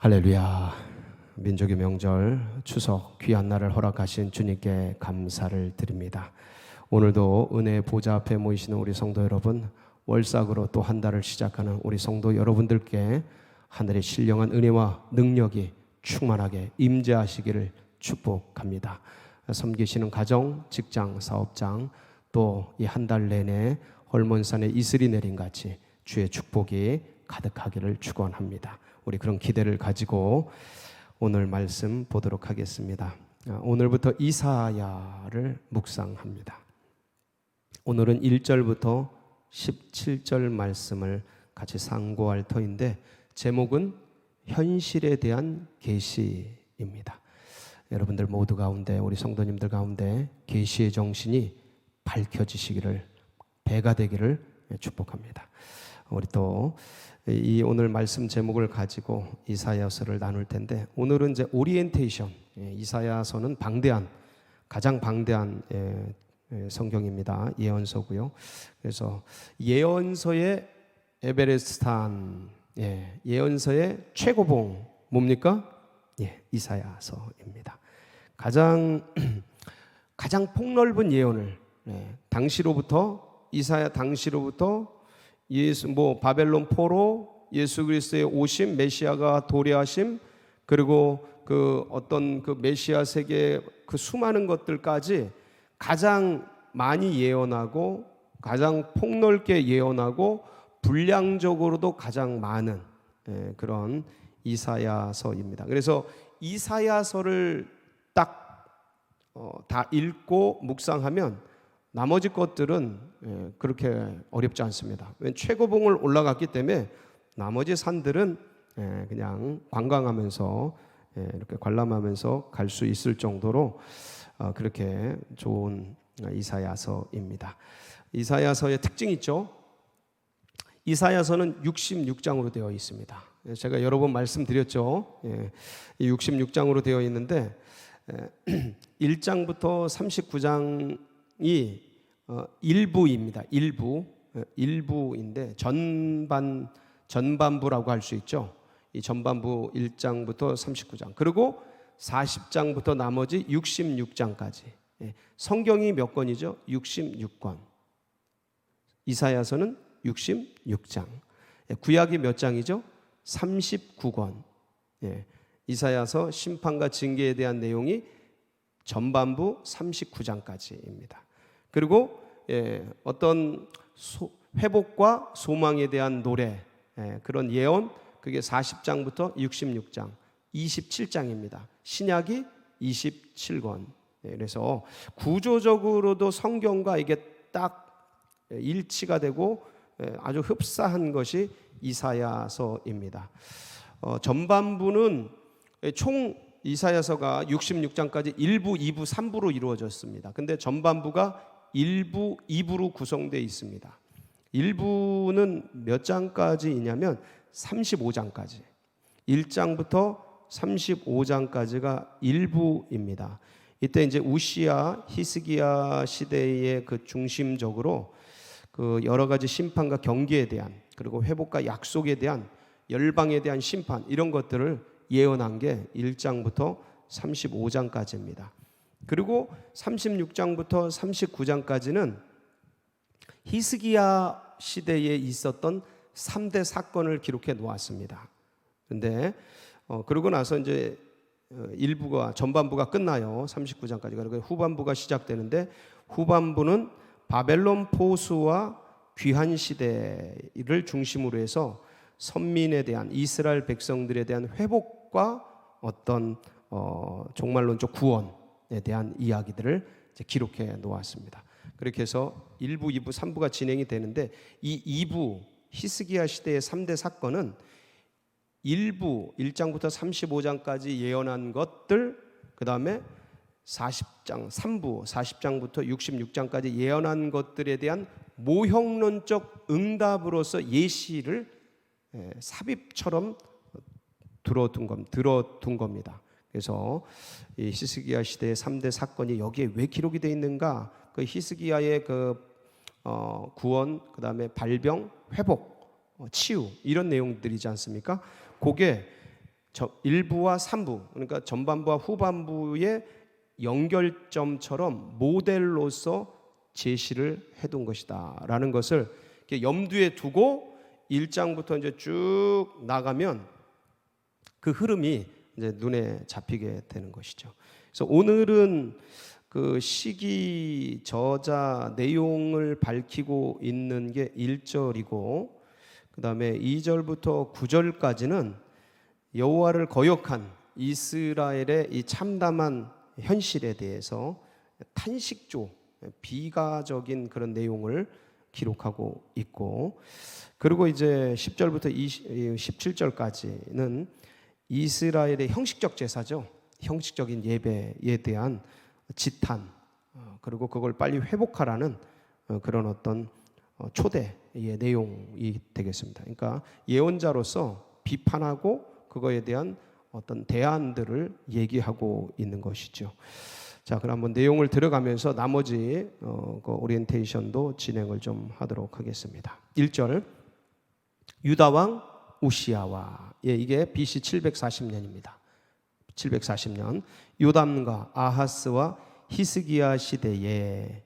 할렐루야. 민족의 명절 추석 귀한 날을 허락하신 주님께 감사를 드립니다. 오늘도 은혜의 보좌 앞에 모이시는 우리 성도 여러분, 월삭으로 또 한 달을 시작하는 우리 성도 여러분들께 하늘의 신령한 은혜와 능력이 충만하게 임재하시기를 축복합니다. 섬기시는 가정, 직장, 사업장, 또 이 한 달 내내 헐몬산에 이슬이 내린 같이 주의 축복이 가득하기를 축원합니다. 우리 그런 기대를 가지고 오늘 말씀 보도록 하겠습니다. 오늘부터 이사야를 묵상합니다. 오늘은 1절부터 17절 말씀을 같이 상고할 터인데 제목은 현실에 대한 계시입니다. 여러분들 모두 가운데, 우리 성도님들 가운데 계시의 정신이 밝혀지시기를, 배가 되기를 축복합니다. 우리 또 이 오늘 말씀 제목을 가지고 이사야서를 나눌 텐데, 오늘은 이제 오리엔테이션, 이사야서는 방대한, 가장 방대한 성경입니다. 예언서고요. 그래서 예언서의 에베레스트산, 예언서의 최고봉 뭡니까? 이사야서입니다. 가장 폭넓은 예언을 당시로부터, 이사야 당시로부터 바벨론 포로, 예수 그리스도의 오심, 메시아가 도래하심, 그리고 그 어떤 그 메시아 세계의 그 수많은 것들까지 가장 많이 예언하고, 가장 폭넓게 예언하고, 분량적으로도 가장 많은 그런 이사야서입니다. 그래서 이사야서를 딱 다 읽고 묵상하면 나머지 것들은 그렇게 어렵지 않습니다. 왜냐하면 최고봉을 올라갔기 때문에 나머지 산들은 그냥 관광하면서 이렇게 관람하면서 갈 수 있을 정도로 그렇게 좋은 이사야서입니다. 이사야서의 특징이 있죠. 이사야서는 66장으로 되어 있습니다. 제가 여러 번 말씀드렸죠. 이 66장으로 되어 있는데 1장부터 39장이 일부입니다. 일부인데 전반부라고 할 수 있죠. 이 전반부 1장부터 39장, 그리고 40장부터 나머지 66장까지. 성경이 몇 권이죠? 66권. 이사야서는 66장. 구약이 몇 장이죠? 39권. 이사야서 심판과 징계에 대한 내용이 전반부 39장까지입니다. 그리고 어떤 회복과 소망에 대한 노래, 그런 예언, 그게 40장부터 66장, 27장입니다. 신약이 27권. 그래서 구조적으로도 성경과 이게 딱 일치가 되고 아주 흡사한 것이 이사야서입니다. 전반부는 총 이사야서가 66장까지 1부, 2부, 3부로 이루어졌습니다. 근데 전반부가 1부, 2부로 구성되어 있습니다. 1부는 몇 장까지이냐면 35장까지. 1장부터 35장까지가 1부입니다. 이때 이제 우시야, 히스기야 시대의 그 중심적으로 그 여러 가지 심판과 경계에 대한, 그리고 회복과 약속에 대한, 열방에 대한 심판, 이런 것들을 예언한 게 1장부터 35장까지입니다. 그리고 36장부터 39장까지는 히스기야 시대에 있었던 3대 사건을 기록해 놓았습니다. 그런데 그러고 나서 이제 전반부가 끝나요. 39장까지. 그리고 후반부가 시작되는데, 후반부는 바벨론 포수와 귀환 시대를 중심으로 해서 선민에 대한, 이스라엘 백성들에 대한 회복과 어떤 종말론적 구원에 대한 이야기들을 이제 기록해 놓았습니다. 그렇게 해서 1부, 2부, 3부가 진행이 되는데, 이 2부 히스기야 시대의 3대 사건은 1장부터 35장까지 예언한 것들, 그 다음에 40장, 3부 40장부터 66장까지 예언한 것들에 대한 모형론적 응답으로서 예시를 삽입처럼 들어둔 겁니다. 그래서 이 히스기야 시대의 3대 사건이 여기에 왜 기록이 되어 있는가? 그 히스기야의 구원, 그 다음에 발병, 회복, 치유, 이런 내용들이지 않습니까? 그게 1부와 3부, 그러니까 전반부와 후반부의 연결점처럼 모델로서 제시를 해둔 것이다라는 것을 이렇게 염두에 두고 1장부터 이제 쭉 나가면 그 흐름이 이제 눈에 잡히게 되는 것이죠. 그래서 오늘은 그 시기 저자 내용을 밝히고 있는 게 1절이고, 그 다음에 2절부터 9절까지는 여호와를 거역한 이스라엘의 이 참담한 현실에 대해서 탄식조, 비가적인 그런 내용을 기록하고 있고, 그리고 이제 10절부터 17절까지는 이스라엘의 형식적 제사죠. 형식적인 예배에 대한 지탄, 그리고 그걸 빨리 회복하라는 그런 어떤 초대의 내용이 되겠습니다. 그러니까 예언자로서 비판하고 그거에 대한 어떤 대안들을 얘기하고 있는 것이죠. 자, 그럼 한번 내용을 들어가면서 나머지 그 오리엔테이션도 진행을 좀 하도록 하겠습니다. 1절, 유다 왕 우시야와, 이게 BC 740년입니다. 740년 요담과 아하스와 히스기야 시대에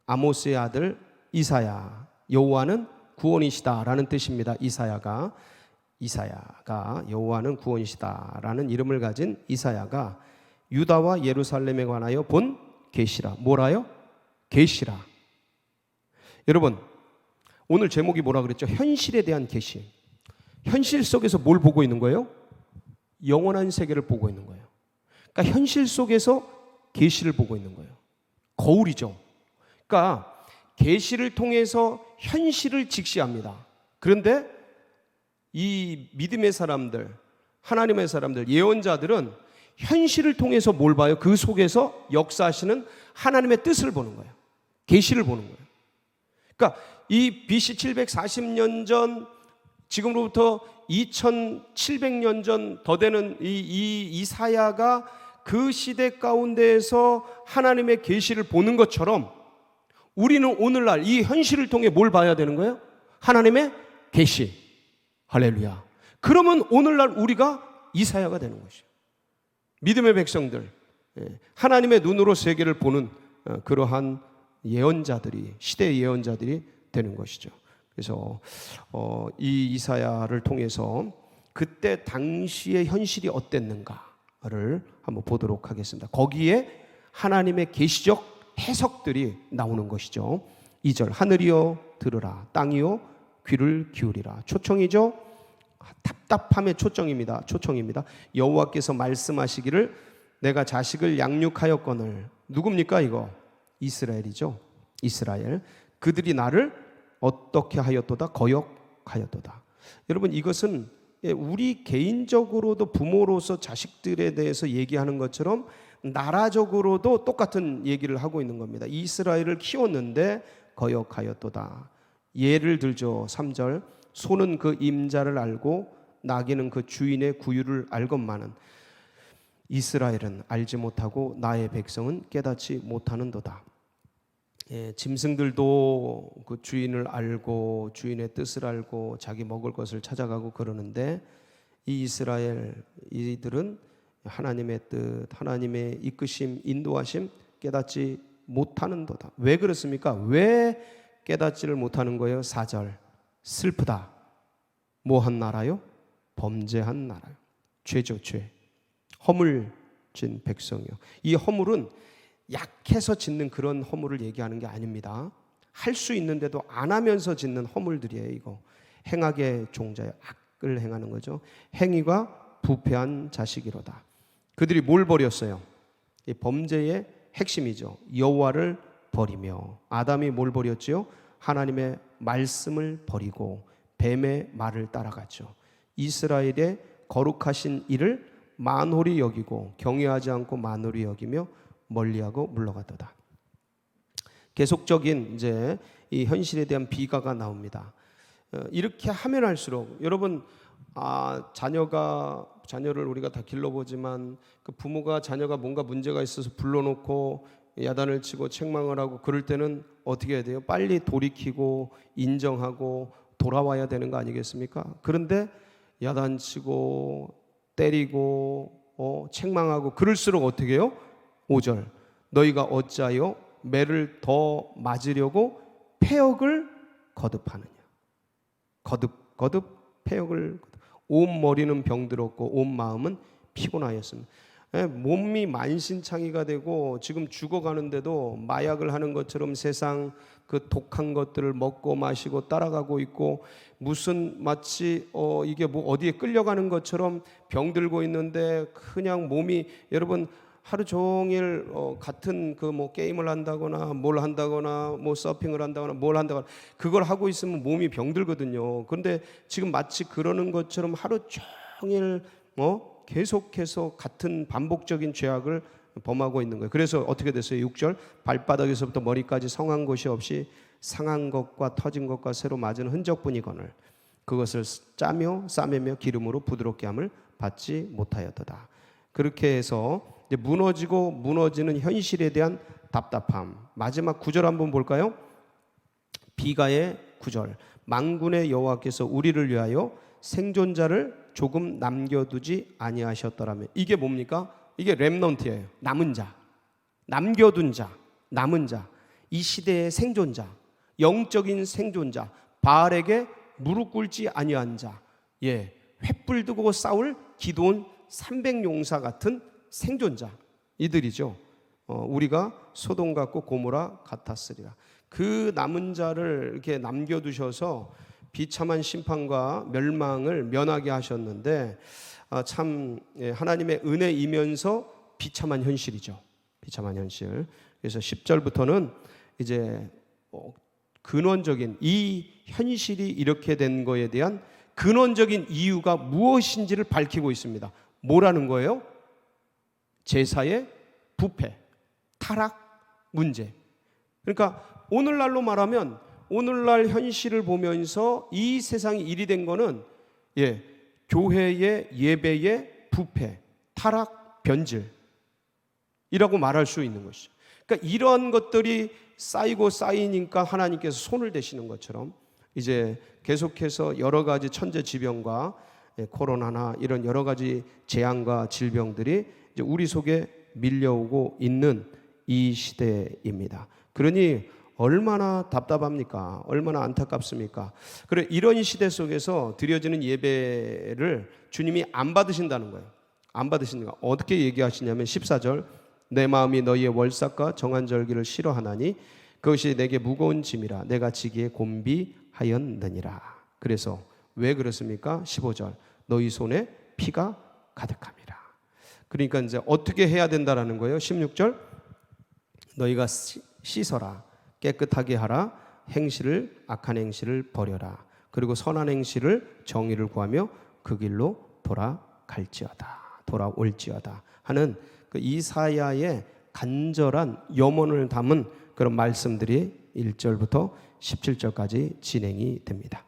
아모스의 아들 이사야, 여호와는 구원이시다라는 뜻입니다. 이사야가 여호와는 구원이시다라는 이름을 가진 이사야가 유다와 예루살렘에 관하여 본 계시라. 뭐라요? 계시라. 여러분, 오늘 제목이 뭐라 그랬죠? 현실에 대한 계시. 현실 속에서 뭘 보고 있는 거예요? 영원한 세계를 보고 있는 거예요. 그러니까 현실 속에서 계시를 보고 있는 거예요. 거울이죠. 그러니까 계시를 통해서 현실을 직시합니다. 그런데 이 믿음의 사람들, 하나님의 사람들, 예언자들은 현실을 통해서 뭘 봐요? 그 속에서 역사하시는 하나님의 뜻을 보는 거예요. 계시를 보는 거예요. 그러니까 이 BC 740년 전, 지금으로부터 2700년 전 더 되는 이 이사야가 그 시대 가운데에서 하나님의 계시를 보는 것처럼 우리는 오늘날 이 현실을 통해 뭘 봐야 되는 거예요? 하나님의 계시. 할렐루야. 그러면 오늘날 우리가 이사야가 되는 것이에요. 믿음의 백성들, 하나님의 눈으로 세계를 보는 그러한 예언자들이, 시대의 예언자들이 되는 것이죠. 그래서 이 이사야를 통해서 그때 당시의 현실이 어땠는가를 한번 보도록 하겠습니다. 거기에 하나님의 계시적 해석들이 나오는 것이죠. 2절, 하늘이여 들으라, 땅이여 귀를 기울이라. 초청이죠. 답답함의 초청입니다. 여호와께서 말씀하시기를 내가 자식을 양육하였거늘. 누굽니까 이거? 이스라엘이죠. 이스라엘. 그들이 나를 어떻게 하였도다? 거역하였도다. 여러분, 이것은 우리 개인적으로도 부모로서 자식들에 대해서 얘기하는 것처럼 나라적으로도 똑같은 얘기를 하고 있는 겁니다. 이스라엘을 키웠는데 거역하였도다. 예를 들죠. 3절, 소는 그 임자를 알고 나귀는 그 주인의 구유를 알건만은 이스라엘은 알지 못하고 나의 백성은 깨닫지 못하는도다. 짐승들도 그 주인을 알고 주인의 뜻을 알고 자기 먹을 것을 찾아가고 그러는데 이 이스라엘, 이들은 하나님의 뜻, 하나님의 이끄심, 인도하심 깨닫지 못하는도다. 왜 그렇습니까? 왜 깨닫지를 못하는 거예요? 4절, 슬프다. 뭐한 나라요? 범죄한 나라요. 죄죠, 죄. 허물 진 백성이요. 이 허물은 약해서 짓는 그런 허물을 얘기하는 게 아닙니다. 할 수 있는데도 안 하면서 짓는 허물들이에요. 이거 행악의 종자예요. 악을 행하는 거죠. 행위가 부패한 자식이로다. 그들이 뭘 버렸어요? 이 범죄의 핵심이죠. 여호와를 버리며. 아담이 뭘 버렸지요? 하나님의 말씀을 버리고 뱀의 말을 따라갔죠. 이스라엘의 거룩하신 이를 만홀히 여기고 경외하지 않고 만홀히 여기며 멀리하고 물러가도다. 계속적인 이제 이 현실에 대한 비가가 나옵니다. 이렇게 하면 할수록 여러분, 자녀를 우리가 다 길러보지만 그 부모가 자녀가 뭔가 문제가 있어서 불러놓고 야단을 치고 책망을 하고 그럴 때는 어떻게 해야 돼요? 빨리 돌이키고 인정하고 돌아와야 되는 거 아니겠습니까? 그런데 야단치고 때리고 책망하고 그럴수록 어떻게 해요? 5절 너희가 어찌하여 매를 더 맞으려고 패역을 거듭하느냐. 거듭 패역을 온 머리는 병들었고 온 마음은 피곤하였습니다. 몸이 만신창이가 되고 지금 죽어가는데도 마약을 하는 것처럼 세상 그 독한 것들을 먹고 마시고 따라가고 있고 무슨 마치 이게 뭐 어디에 끌려가는 것처럼 병들고 있는데 그냥 몸이 여러분 하루 종일 같은 그 뭐 게임을 한다거나 뭘 한다거나 뭐 서핑을 한다거나 뭘 한다거나 그걸 하고 있으면 몸이 병들거든요. 그런데 지금 마치 그러는 것처럼 하루 종일 계속해서 같은 반복적인 죄악을 범하고 있는 거예요. 그래서 어떻게 됐어요? 6절 발바닥에서부터 머리까지 성한 곳이 없이 상한 것과 터진 것과 새로 맞은 흔적뿐이거늘 그것을 짜며 싸매며 기름으로 부드럽게 함을 받지 못하였도다. 그렇게 해서 이제 무너지고 무너지는 현실에 대한 답답함. 마지막 9절 한번 볼까요? 비가의 9절 만군의 여호와께서 우리를 위하여 생존자를 조금 남겨두지 아니하셨더라면 이게 뭡니까? 이게 렘넌트예요. 남은 자, 남겨둔 자, 남은 자, 이 시대의 생존자, 영적인 생존자, 바알에게 무릎 꿇지 아니한 자, 횃불 들고 싸울 기드온 300용사 같은 생존자 이들이죠. 우리가 소돔 같고 고모라 같았으리라. 그 남은 자를 이렇게 남겨두셔서 비참한 심판과 멸망을 면하게 하셨는데 참 하나님의 은혜이면서 비참한 현실이죠. 비참한 현실. 그래서 10절부터는 이제 근원적인 이 현실이 이렇게 된 거에 대한 근원적인 이유가 무엇인지를 밝히고 있습니다. 뭐라는 거예요? 제사의 부패, 타락, 문제. 그러니까 오늘날로 말하면 오늘날 현실을 보면서 이 세상이 일이 된 거는 교회의 예배의 부패, 타락, 변질이라고 말할 수 있는 것이죠. 그러니까 이러한 것들이 쌓이고 쌓이니까 하나님께서 손을 대시는 것처럼 이제 계속해서 여러 가지 천재지변과 코로나나 이런 여러 가지 재앙과 질병들이 이제 우리 속에 밀려오고 있는 이 시대입니다. 그러니 얼마나 답답합니까? 얼마나 안타깝습니까? 그래 이런 시대 속에서 드려지는 예배를 주님이 안 받으신다는 거예요. 안 받으신다. 어떻게 얘기하시냐면 14절 내 마음이 너희의 월삭과 정한 절기를 싫어하나니 그것이 내게 무거운 짐이라 내가 지기에 곤비하였느니라. 그래서 왜 그렇습니까? 15절 너희 손에 피가 가득함이라. 그러니까 이제 어떻게 해야 된다라는 거예요. 16절 너희가 씻어라 깨끗하게 하라 행실을 악한 행실을 버려라 그리고 선한 행실을 정의를 구하며 그 길로 돌아올지어다 하는 그 이사야의 간절한 염원을 담은 그런 말씀들이 1절부터 17절까지 진행이 됩니다.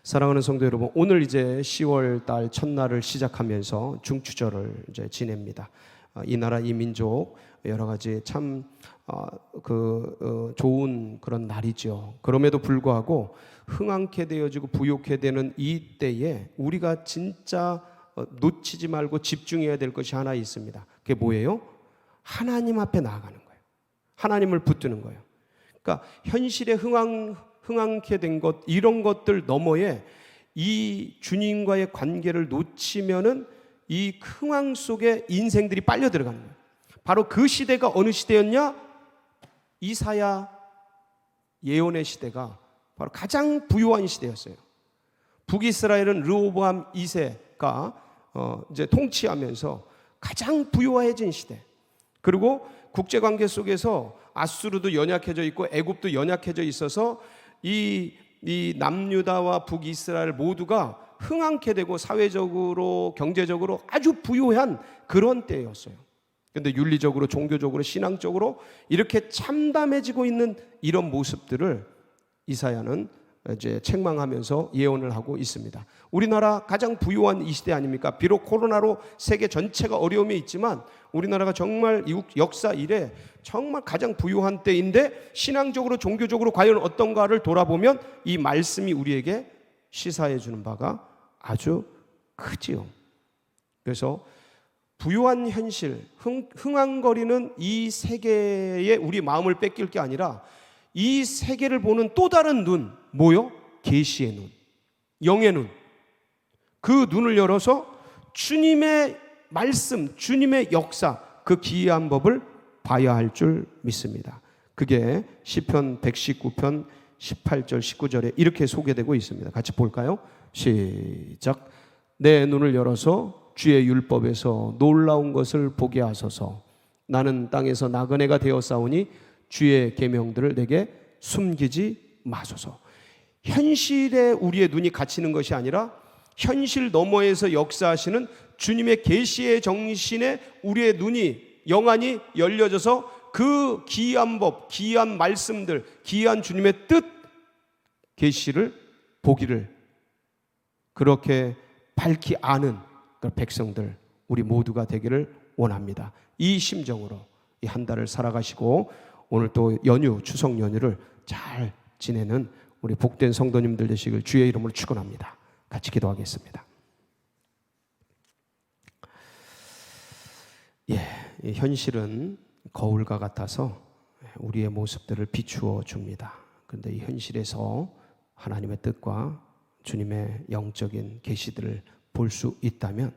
사랑하는 성도 여러분, 오늘 이제 10월 달 첫날을 시작하면서 중추절을 이제 지냅니다. 이 나라 이 민족 여러 가지 참 좋은 그런 날이죠. 그럼에도 불구하고 흥황케 되어지고 부욕케 되는 이 때에 우리가 진짜 놓치지 말고 집중해야 될 것이 하나 있습니다. 그게 뭐예요? 하나님 앞에 나아가는 거예요. 하나님을 붙드는 거예요. 그러니까 현실에 흥황케 된 것 이런 것들 너머에 이 주님과의 관계를 놓치면은 이 흥황 속에 인생들이 빨려 들어가는 거예요. 바로 그 시대가 어느 시대였냐? 이사야 예언의 시대가 바로 가장 부유한 시대였어요. 북이스라엘은 르호보암 2세가 이제 통치하면서 가장 부유해진 시대. 그리고 국제관계 속에서 아수르도 연약해져 있고 애굽도 연약해져 있어서 이 남유다와 북이스라엘 모두가 흥황케 되고 사회적으로 경제적으로 아주 부유한 그런 때였어요. 그런데 윤리적으로 종교적으로 신앙적으로 이렇게 참담해지고 있는 이런 모습들을 이사야는 이제 책망하면서 예언을 하고 있습니다. 우리나라 가장 부유한 이 시대 아닙니까? 비록 코로나로 세계 전체가 어려움이 있지만 우리나라가 정말 역사 이래 정말 가장 부유한 때인데 신앙적으로 종교적으로 과연 어떤가를 돌아보면 이 말씀이 우리에게 시사해 주는 바가 아주 크지요. 그래서 부요한 현실, 흥황거리는 이 세계에 우리 마음을 뺏길 게 아니라 이 세계를 보는 또 다른 눈, 뭐요? 계시의 눈, 영의 눈. 그 눈을 열어서 주님의 말씀, 주님의 역사, 그 기이한 법을 봐야 할 줄 믿습니다. 그게 시편 119편 18절 19절에 이렇게 소개되고 있습니다. 같이 볼까요? 시작. 내 눈을 열어서 주의 율법에서 놀라운 것을 보게 하소서. 나는 땅에서 나그네가 되었사오니 주의 계명들을 내게 숨기지 마소서. 현실에 우리의 눈이 갇히는 것이 아니라 현실 너머에서 역사하시는 주님의 계시의 정신에 우리의 눈이 영안이 열려져서 그 기이한 법, 기이한 말씀들, 기이한 주님의 뜻, 계시를 보기를 그렇게 밝히 아는 그 백성들 우리 모두가 되기를 원합니다. 이 심정으로 이 한 달을 살아가시고 오늘 또 연휴, 추석 연휴를 잘 지내는 우리 복된 성도님들 되시길 주의 이름으로 축원합니다. 같이 기도하겠습니다. 이 현실은 거울과 같아서 우리의 모습들을 비추어 줍니다. 그런데 이 현실에서 하나님의 뜻과 주님의 영적인 계시들을 볼 수 있다면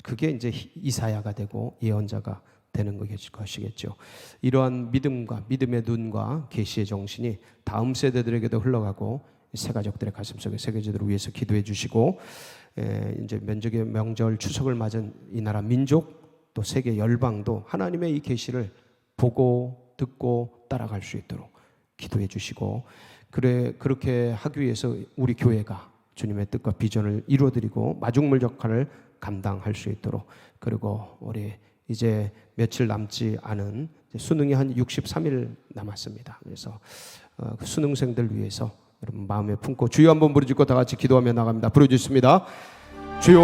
그게 이제 이사야가 되고 예언자가 되는 것이겠죠. 이러한 믿음과 믿음의 눈과 계시의 정신이 다음 세대들에게도 흘러가고 새 가족들의 가슴속에 새겨지도록 위해서 기도해 주시고, 이제 면적의 명절 추석을 맞은 이 나라 민족 또 세계 열방도 하나님의 이 계시를 보고 듣고 따라갈 수 있도록 기도해 주시고, 그렇게 하기 위해서 우리 교회가 주님의 뜻과 비전을 이루어드리고 마중물 역할을 감당할 수 있도록, 그리고 우리 이제 며칠 남지 않은 수능이 한 63일 남았습니다. 그래서 그 수능생들 위해서 여러분 마음에 품고 주여 한번 부르짖고 다 같이 기도하며 나갑니다. 부르짖습니다. 주여